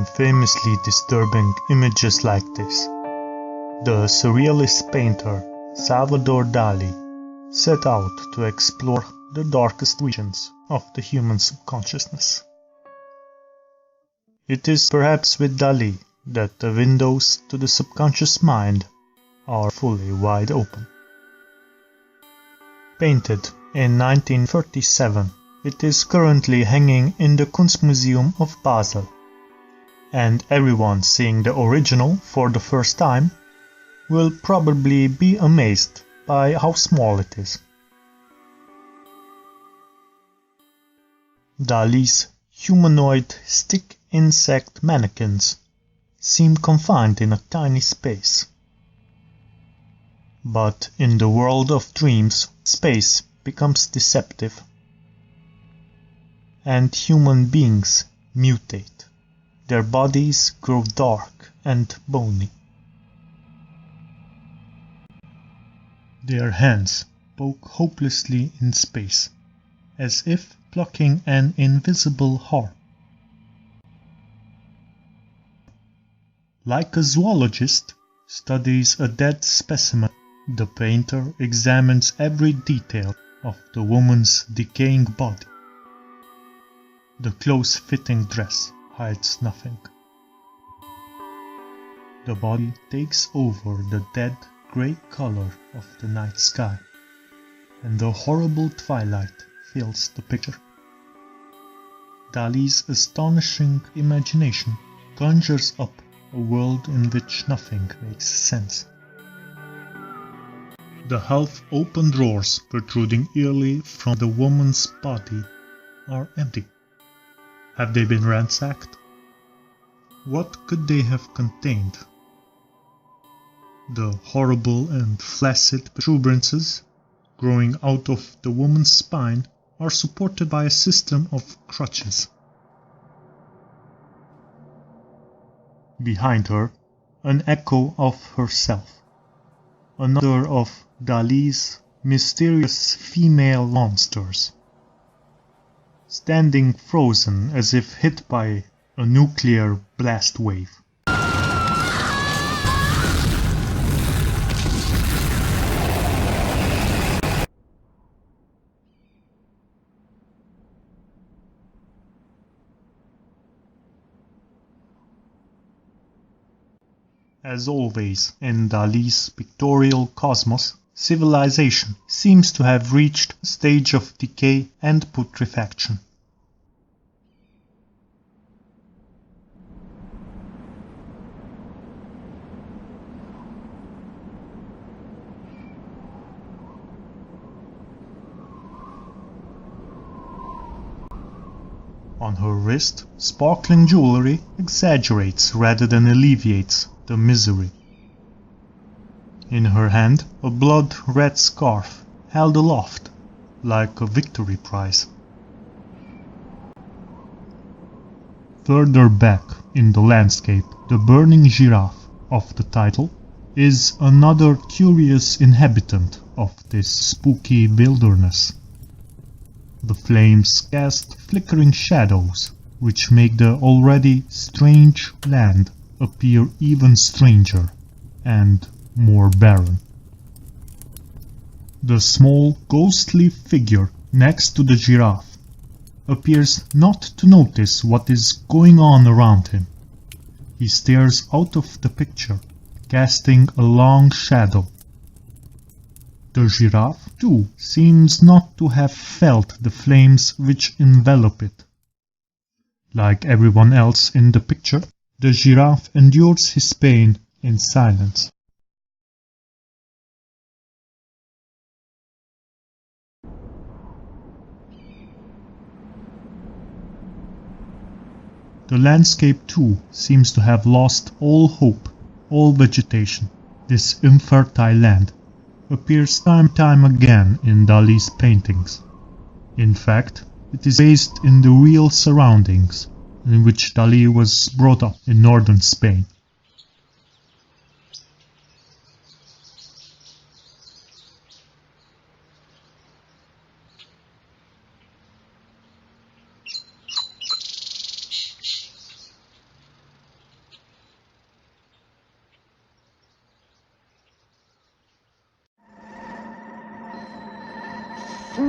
famously disturbing images like this, the Surrealist painter Salvador Dali set out to explore the darkest regions of the human subconsciousness. It is perhaps with Dali that the windows to the subconscious mind are fully wide open. Painted in 1937, it is currently hanging in the Kunstmuseum of Basel, and everyone seeing the original for the first time will probably be amazed by how small it is. Dali's humanoid stick insect mannequins seem confined in a tiny space. But in the world of dreams, space becomes deceptive, and human beings mutate. Their bodies grow dark and bony. Their hands poke hopelessly in space, as if plucking an invisible harp. Like a zoologist studies a dead specimen, the painter examines every detail of the woman's decaying body. The close-fitting dress hides nothing. The body takes over the dead grey color of the night sky, and the horrible twilight fills the picture. Dali's astonishing imagination conjures up a world in which nothing makes sense. The half-open drawers protruding eerily from the woman's body are empty. Have they been ransacked? What could they have contained? The horrible and flaccid protuberances growing out of the woman's spine are supported by a system of crutches. Behind her, an echo of herself, another of Dali's mysterious female monsters, standing frozen as if hit by a nuclear blast wave. As always in Dali's pictorial cosmos, civilization seems to have reached a stage of decay and putrefaction. On her wrist, sparkling jewelry exaggerates rather than alleviates the misery. In her hand, a blood-red scarf held aloft like a victory prize. Further back in the landscape, the burning giraffe of the title is another curious inhabitant of this spooky wilderness. The flames cast flickering shadows, which make the already strange land appear even stranger and more barren. The small, ghostly figure next to the giraffe appears not to notice what is going on around him. He stares out of the picture, casting a long shadow. The giraffe, too, seems not to have felt the flames which envelop it. Like everyone else in the picture, the giraffe endures his pain in silence. The landscape too seems to have lost all hope, all vegetation. This infertile land appears time again in Dali's paintings. In fact, it is based in the real surroundings in which Dali was brought up in northern Spain.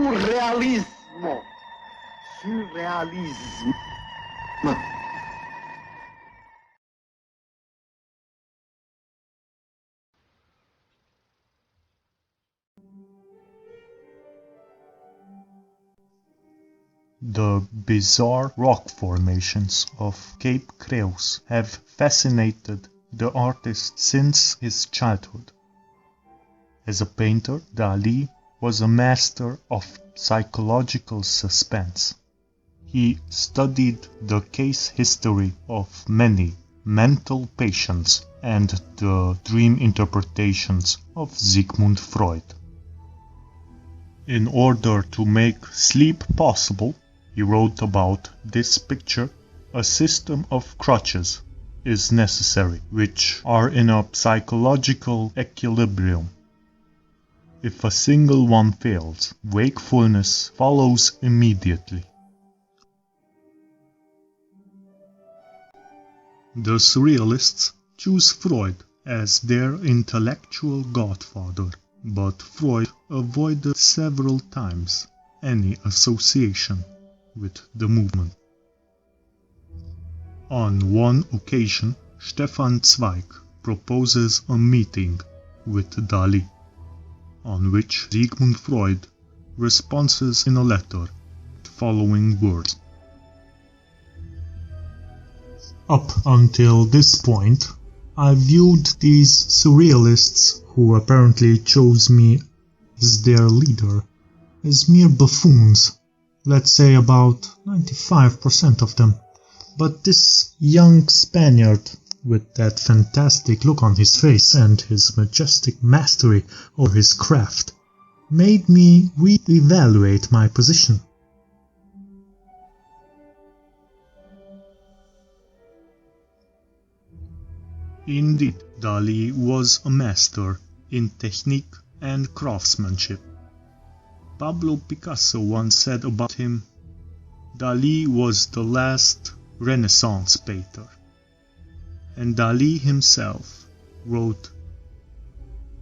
Surrealismo. Surrealismo. The bizarre rock formations of Cape Creus have fascinated the artist since his childhood. As a painter, Dali was a master of psychological suspense. He studied the case history of many mental patients and the dream interpretations of Sigmund Freud. In order to make sleep possible, he wrote about this picture, a system of crutches is necessary, which are in a psychological equilibrium. If a single one fails, wakefulness follows immediately. The Surrealists choose Freud as their intellectual godfather, but Freud avoided several times any association with the movement. On one occasion, Stefan Zweig proposes a meeting with Dali, on which Sigmund Freud responds in a letter with the following words. Up until this point, I viewed these surrealists, who apparently chose me as their leader, as mere buffoons. Let's say about 95% of them. But this young Spaniard, with that fantastic look on his face and his majestic mastery over his craft, made me re-evaluate my position. Indeed, Dali was a master in technique and craftsmanship. Pablo Picasso once said about him, Dali was the last Renaissance painter. And Dali himself wrote,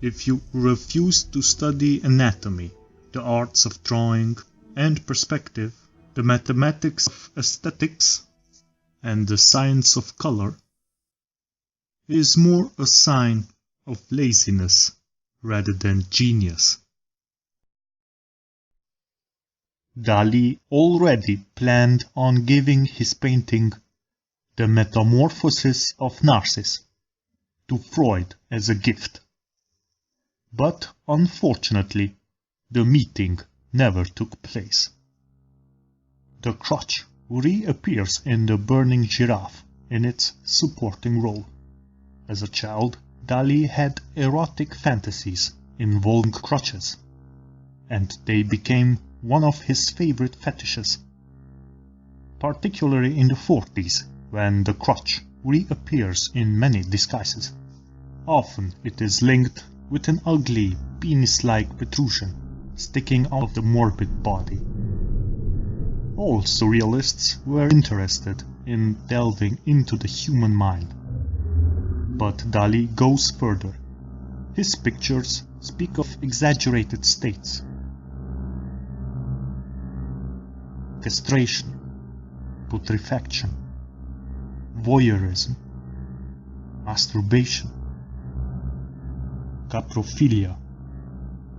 if you refuse to study anatomy, the arts of drawing and perspective, the mathematics of aesthetics, and the science of color, it is more a sign of laziness rather than genius. Dali already planned on giving his painting The Metamorphosis of Narcissus to Freud as a gift. But unfortunately, the meeting never took place. The crutch reappears in The Burning Giraffe in its supporting role. As a child, Dali had erotic fantasies involving crutches, and they became one of his favorite fetishes, particularly in the 40s, when the crutch reappears in many disguises. Often it is linked with an ugly, penis-like protrusion sticking out of the morbid body. All surrealists were interested in delving into the human mind. But Dali goes further. His pictures speak of exaggerated states, castration, putrefaction, voyeurism, masturbation, caprophilia,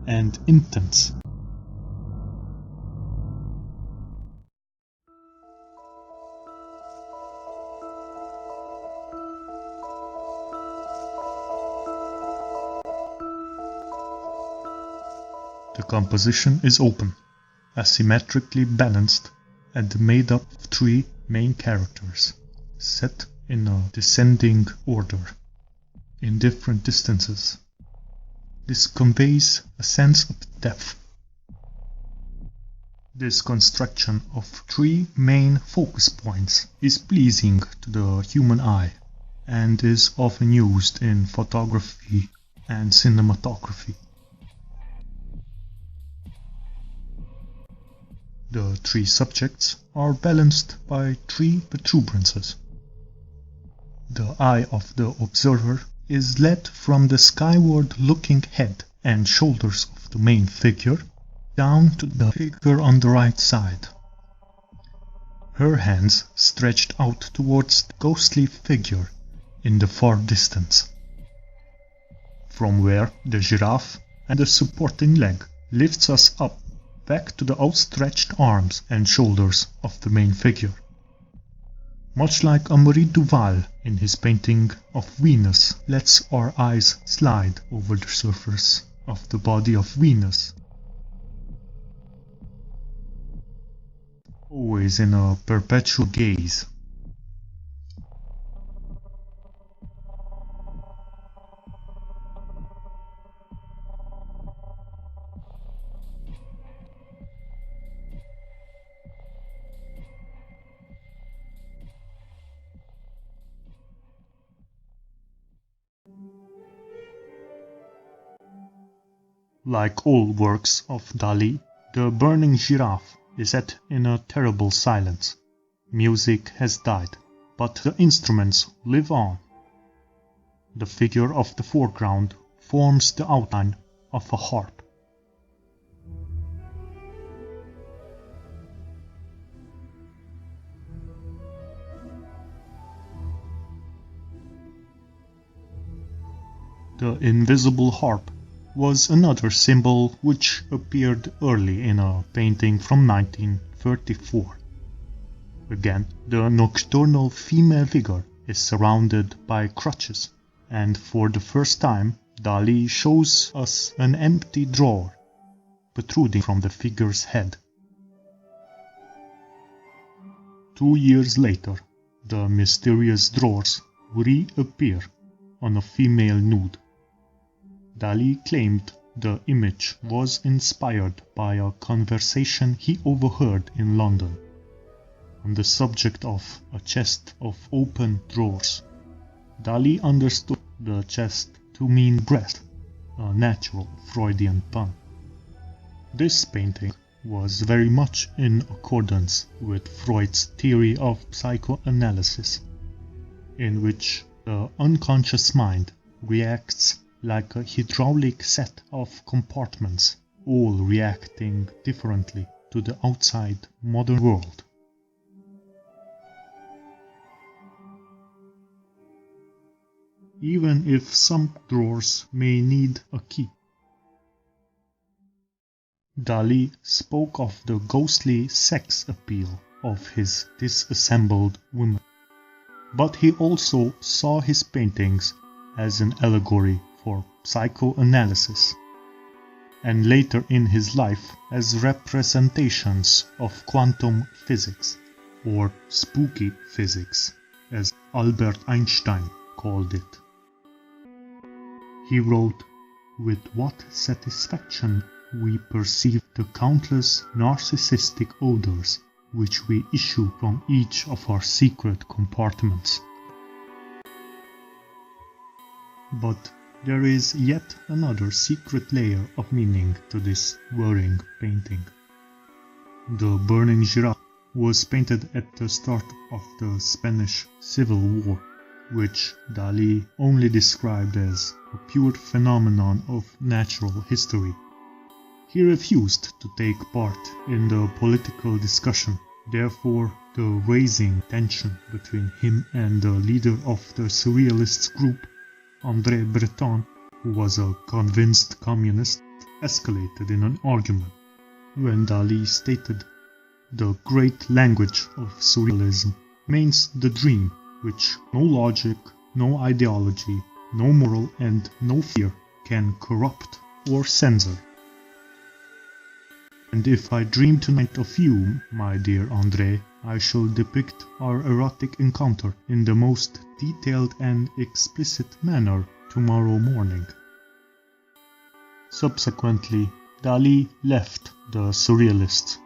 and impotence. The composition is open, asymmetrically balanced, and made up of three main characters, set in a descending order, in different distances. This conveys a sense of depth. This construction of three main focus points is pleasing to the human eye, and is often used in photography and cinematography. The three subjects are balanced by three protuberances. The eye of the observer is led from the skyward-looking head and shoulders of the main figure down to the figure on the right side. Her hands stretched out towards the ghostly figure in the far distance, from where the giraffe and the supporting leg lifts us up back to the outstretched arms and shoulders of the main figure. Much like Henri Duval in his painting of Venus lets our eyes slide over the surface of the body of Venus, always in a perpetual gaze. Like all works of Dali, the Burning Giraffe is set in a terrible silence. Music has died, but the instruments live on. The figure of the foreground forms the outline of a harp. The invisible harp was another symbol which appeared early in a painting from 1934. Again, the nocturnal female figure is surrounded by crutches, and for the first time Dali shows us an empty drawer protruding from the figure's head. 2 years later, the mysterious drawers reappear on a female nude. Dali claimed the image was inspired by a conversation he overheard in London on the subject of a chest of open drawers. Dali understood the chest to mean breast, a natural Freudian pun. This painting was very much in accordance with Freud's theory of psychoanalysis, in which the unconscious mind reacts like a hydraulic set of compartments, all reacting differently to the outside modern world. Even if some drawers may need a key. Dali spoke of the ghostly sex appeal of his disassembled women, but he also saw his paintings as an allegory for psychoanalysis, and later in his life as representations of quantum physics, or spooky physics, as Albert Einstein called it. He wrote, "With what satisfaction we perceive the countless narcissistic odors which we issue from each of our secret compartments." But there is yet another secret layer of meaning to this worrying painting. The Burning Giraffe was painted at the start of the Spanish Civil War, which Dali only described as a pure phenomenon of natural history. He refused to take part in the political discussion, therefore the raising tension between him and the leader of the Surrealists group, André Breton, who was a convinced communist, escalated in an argument when Dali stated, "The great language of Surrealism means the dream which no logic, no ideology, no moral and no fear can corrupt or censor. And if I dream tonight of you, my dear André, I shall depict our erotic encounter in the most detailed and explicit manner tomorrow morning." Subsequently, Dali left the Surrealists,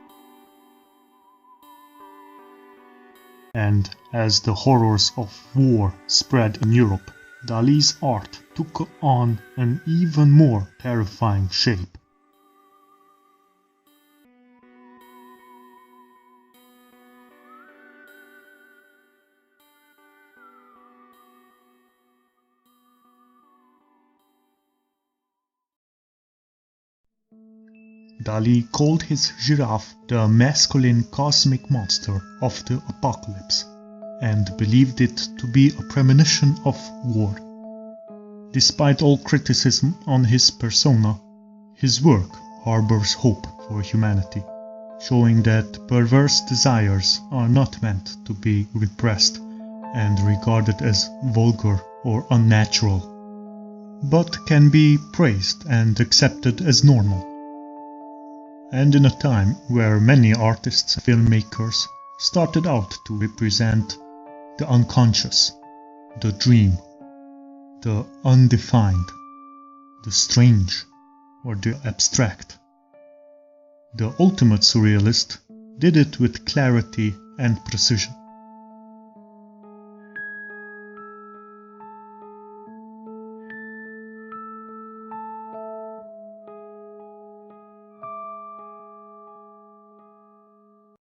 and as the horrors of war spread in Europe, Dali's art took on an even more terrifying shape. Dali called his giraffe the masculine cosmic monster of the apocalypse, and believed it to be a premonition of war. Despite all criticism on his persona, his work harbors hope for humanity, showing that perverse desires are not meant to be repressed and regarded as vulgar or unnatural, but can be praised and accepted as normal. And in a time where many artists and filmmakers started out to represent the unconscious, the dream, the undefined, the strange, or the abstract, the ultimate surrealist did it with clarity and precision.